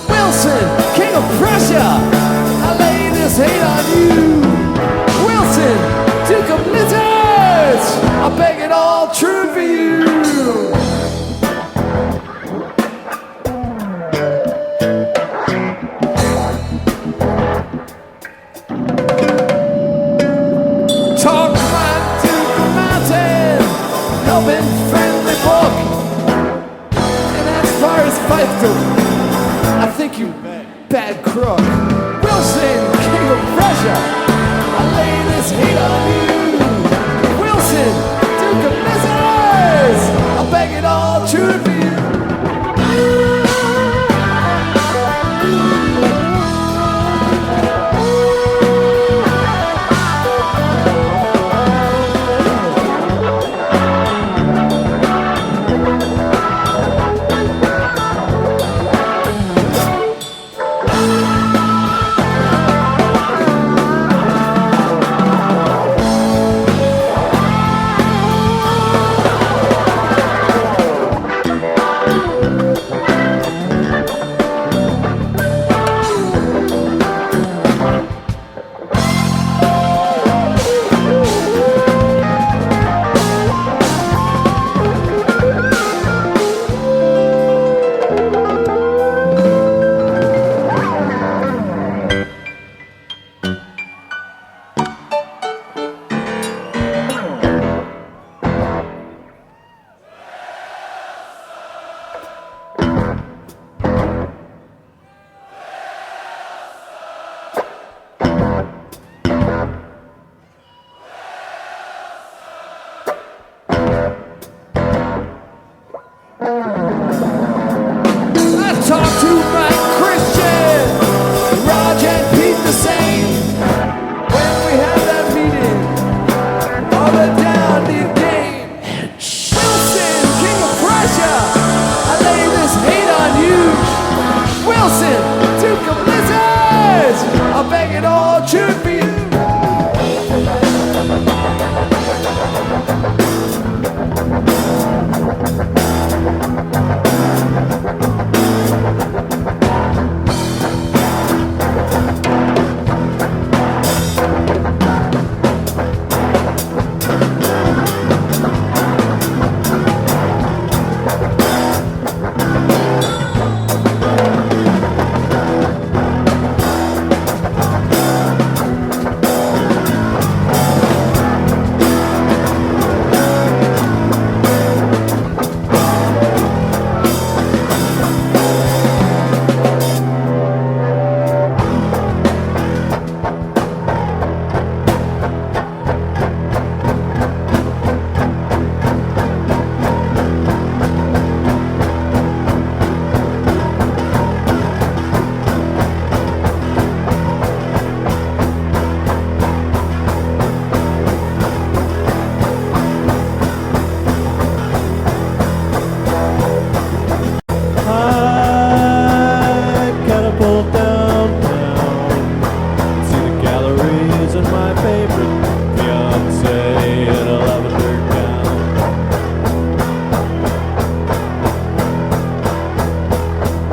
Wilson, king of Prussia, I lay this hate on you. Wilson, Duke of Lizards, I beg it all true for you. Talk right to the mountain, helping friendly book. I think you bad crook. Wilson, king of Prussia, I lay this hate on you. Wilson, Duke of Lizards, I'll beg it all true for you.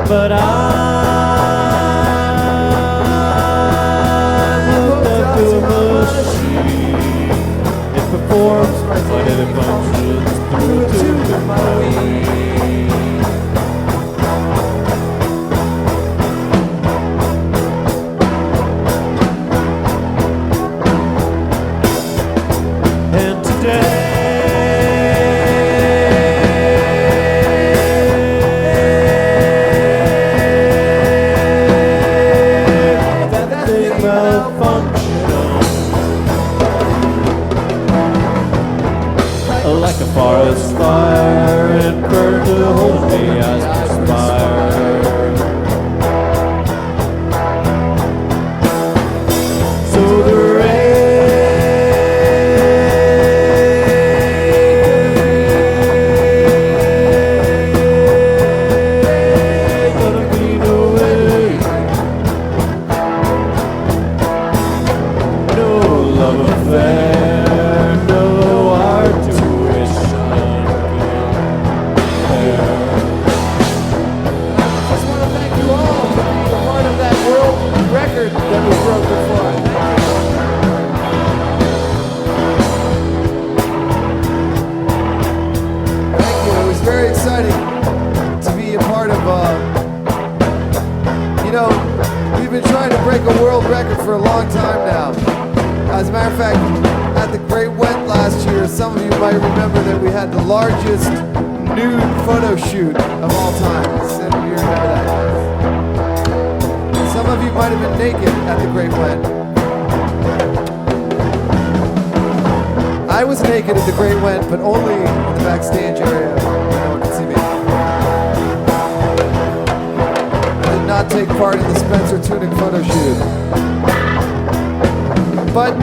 But I hooked up to a machine. It performs, but it functions through a tube in my weed. And today like a forest fire, it burned a hold of me as perspired. So the rain gonna be no way, no love affair, no art tuition. I just want to thank you all for being a part of that world record that we broke before. Thank you. It was very exciting to be a part of, we've been trying to break a world record for a long time now. As a matter of fact, at the Great Went last year, some of you might remember that we had the largest nude photo shoot of all time. Some of you remember that. Some of you might have been naked at the Great Went. I was naked at the Great Went, but only in the backstage area. No one could see me. I did not take part in the Spencer Tunic photo shoot. But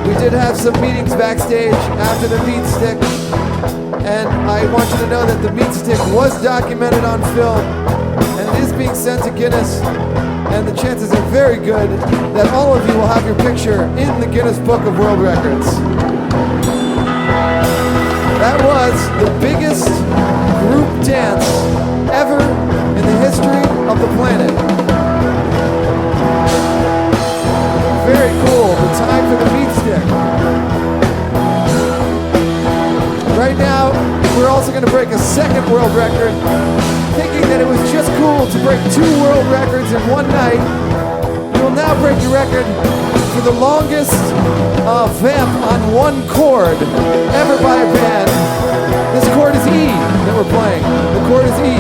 we did have some meetings backstage after the meat stick, and I want you to know that the meat stick was documented on film, and it is being sent to Guinness, and the chances are very good that all of you will have your picture in the Guinness Book of World Records. That was the biggest group dance ever in the history of the planet. Very cool, the time for the meat stick. Right now, we're also going to break a second world record, thinking that it was just cool to break 2 world records in one night. We will now break the record for the longest vamp on one chord ever by a band. This chord is E that we're playing. The chord is E.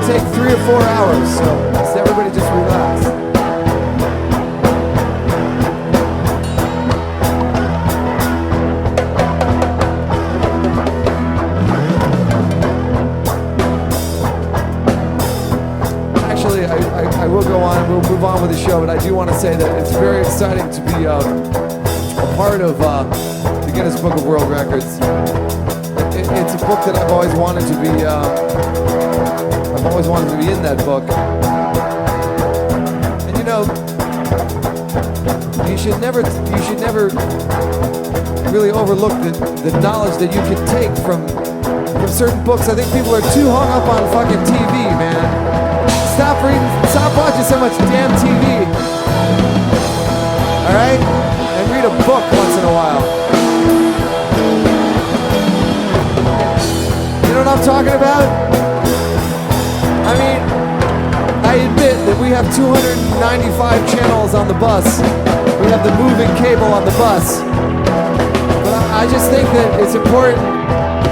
Take 3 or 4 hours, so everybody just relax. Actually, I will go on and we'll move on with the show, but I do want to say that it's very exciting to be a part of the Guinness Book of World Records. It's a book that I've always wanted to be in that book. And you should never really overlook the knowledge that you can take from certain books. I think people are too hung up on fucking TV, man. Stop watching so much damn TV. Alright? And read a book once in a while. You know what I'm talking about? I mean, I admit that we have 295 channels on the bus. We have the moving cable on the bus. But I just think that it's important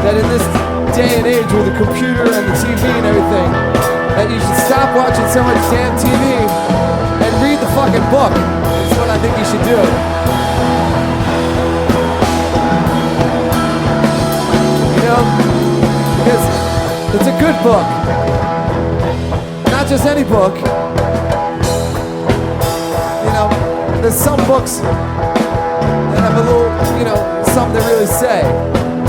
that in this day and age with the computer and the TV and everything, that you should stop watching so much damn TV and read the fucking book. That's what I think you should do. Because it's a good book. Not just any book. There's some books that have a little, something they really say.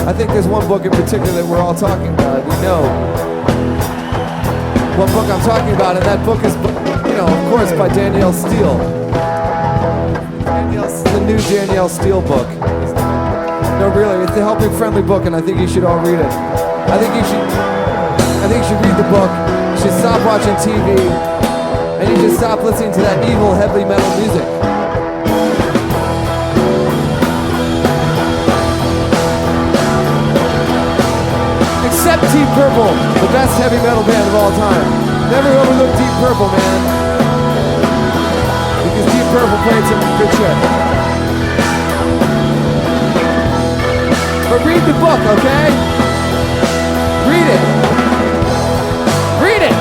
I think there's one book in particular that we're all talking about. We know what book I'm talking about, and that book is, of course, by Danielle Steele. The new Danielle Steele book. No, really, it's a helping, friendly book, and I think you should all read it. I think you should read the book. You should stop watching TV, and you should stop listening to that evil heavy metal music. Except Deep Purple, the best heavy metal band of all time. Never overlook Deep Purple, man. Because Deep Purple played some good shit. But read the book, okay? Read it. Read it.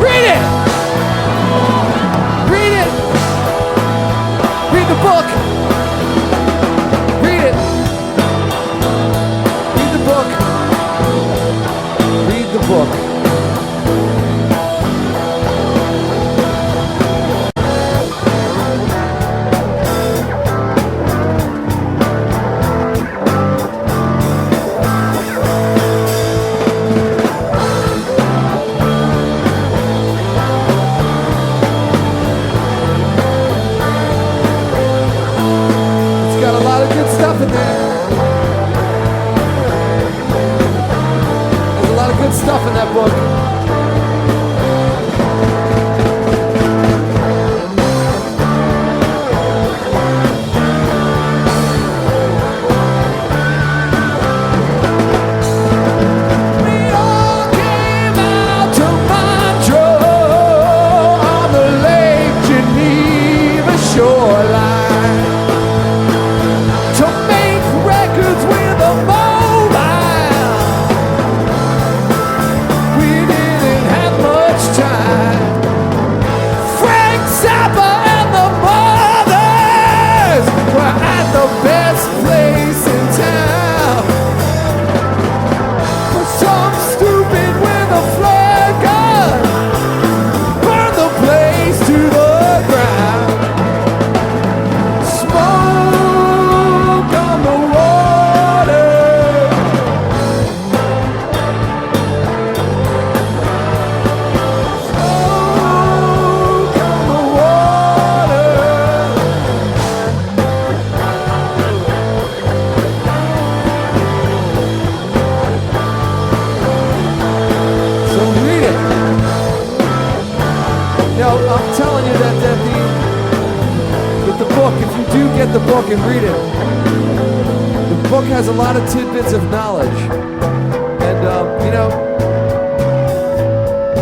Read it. the book and read it. The book has a lot of tidbits of knowledge. And, you know,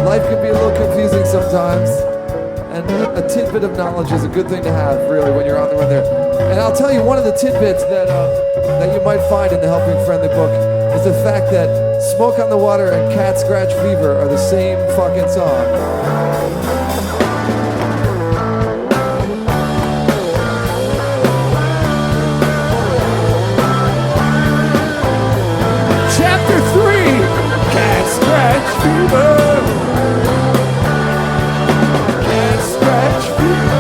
life can be a little confusing sometimes. And a tidbit of knowledge is a good thing to have, really, when you're on the run there. And I'll tell you, one of the tidbits that you might find in the Helping Friendly book is the fact that Smoke on the Water and Cat Scratch Fever are the same fucking song. Chapter 3, Cat Scratch Fever. Cat Scratch Fever.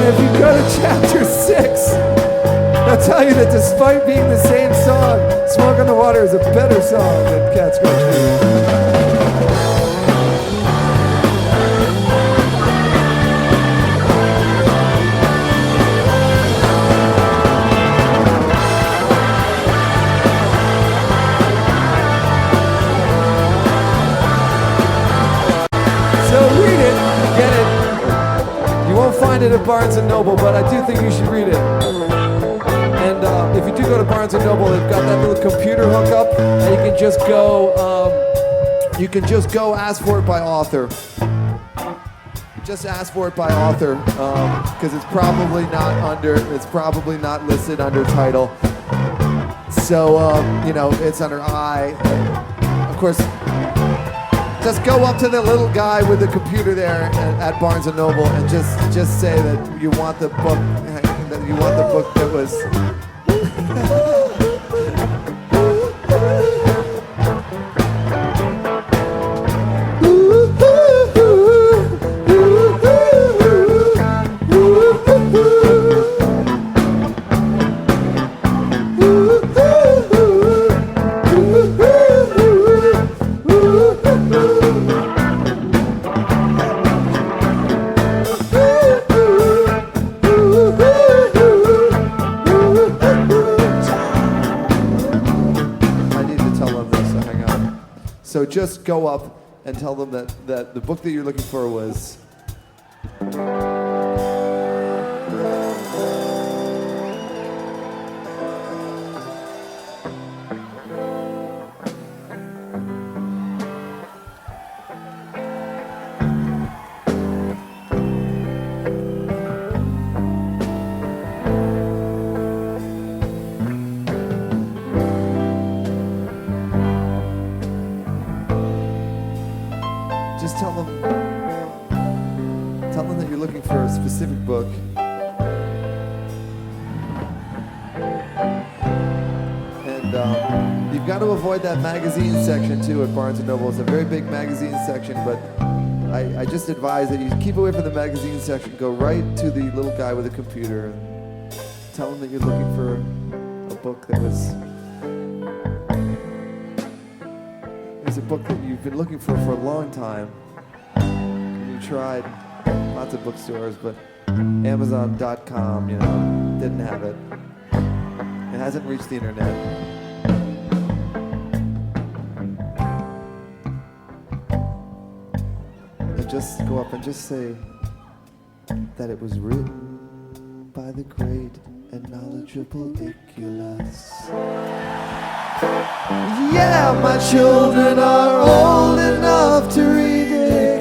If you go to chapter 6, I'll tell you that despite being the same song, Smoke on the Water is a better song than Cat Scratch Fever. So read it, get it. You won't find it at Barnes & Noble, but I do think you should read it. And if you do go to Barnes & Noble, they've got that little computer hookup, and you can just go ask for it by author. Just ask for it by author, because it's probably not listed under title. So you know, it's under I. Of course, just go up to the little guy with the computer there at Barnes & Noble and just say that you want the book that was. So just go up and tell them that the book that you're looking for was. Just tell them that you're looking for a specific book. And you've got to avoid that magazine section too at Barnes & Noble. It's a very big magazine section, but I just advise that you keep away from the magazine section. Go right to the little guy with a computer and tell him that you're looking for a book that was. It's a book that you've been looking for a long time. You tried lots of bookstores, but Amazon.com, you know, didn't have it. It hasn't reached the internet. And just go up and just say that it was written by the great and knowledgeable Icculus. Yeah, my children are old enough to read Icculus.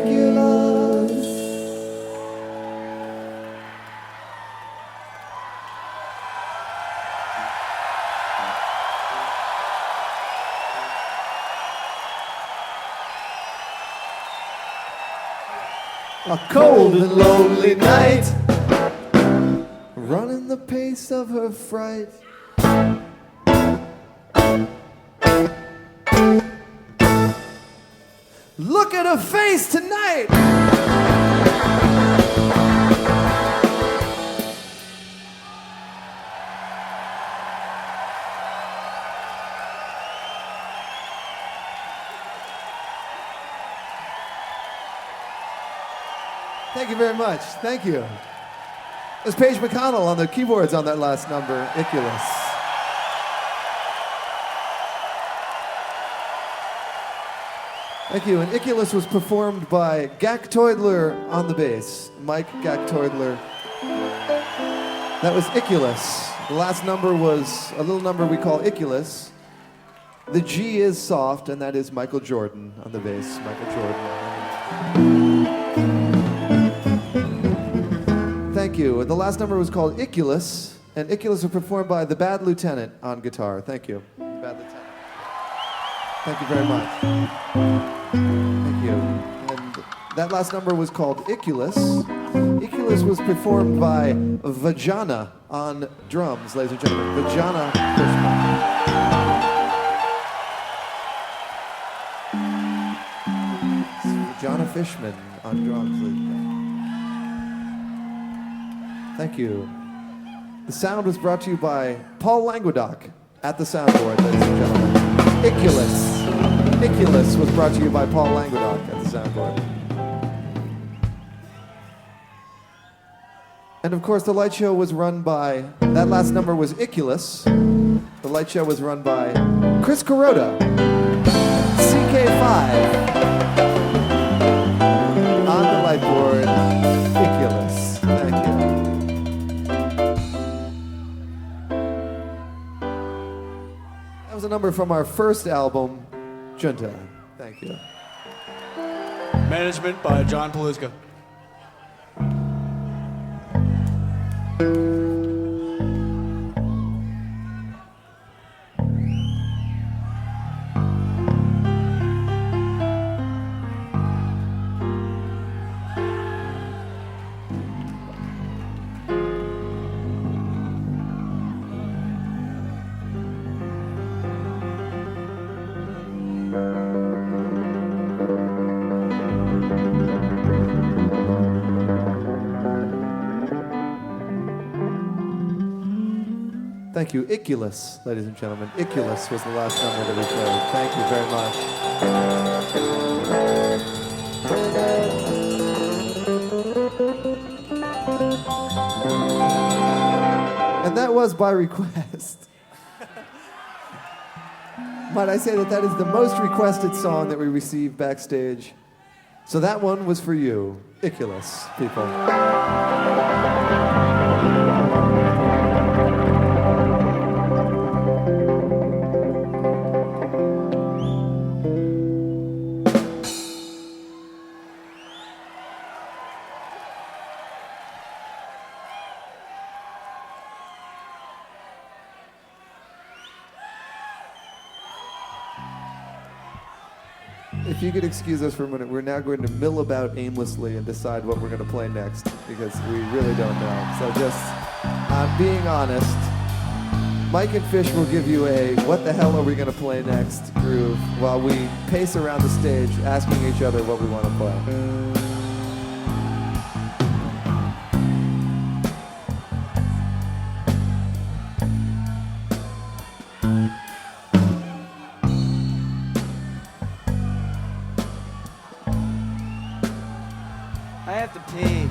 A cold and lonely night, running the pace of her fright. Look at her face tonight. Thank you very much. Thank you. There's Paige McConnell on the keyboards on that last number, Icculus. Thank you. And Icculus was performed by Gak Teudler on the bass. Mike Gak Teudler. That was Icculus. The last number was a little number we call Icculus. The G is soft, and that is Michael Jordan on the bass. Michael Jordan. Thank you. The last number was called Icculus, and Icculus was performed by the Bad Lieutenant on guitar. Thank you. Bad Lieutenant. Thank you very much. Thank you. And that last number was called Icculus. Icculus was performed by Vajana on drums, ladies and gentlemen. Vajana Fishman. Vajana Fishman on drums, ladies and gentlemen. Thank you. The sound was brought to you by Paul Languedoc at the soundboard, ladies and gentlemen. Icculus. Icculus was brought to you by Paul Languedoc at the soundboard. And of course, the light show was run by, that last number was Icculus. The light show was run by Chris Kuroda, CK5. On the light board, Icculus. Thank you. That was a number from our first album, Junta. Thank you. Management by John Paluska. Thank you. Icculus, ladies and gentlemen. Icculus was the last number that we played. Thank you very much. And that was by request. Might I say that is the most requested song that we received backstage. So that one was for you, Icculus, people. If you could excuse us for a minute, we're now going to mill about aimlessly and decide what we're going to play next, because we really don't know. So just, I'm being honest. Mike and Phish will give you a what the hell are we going to play next groove while we pace around the stage asking each other what we want to play. I have to pee.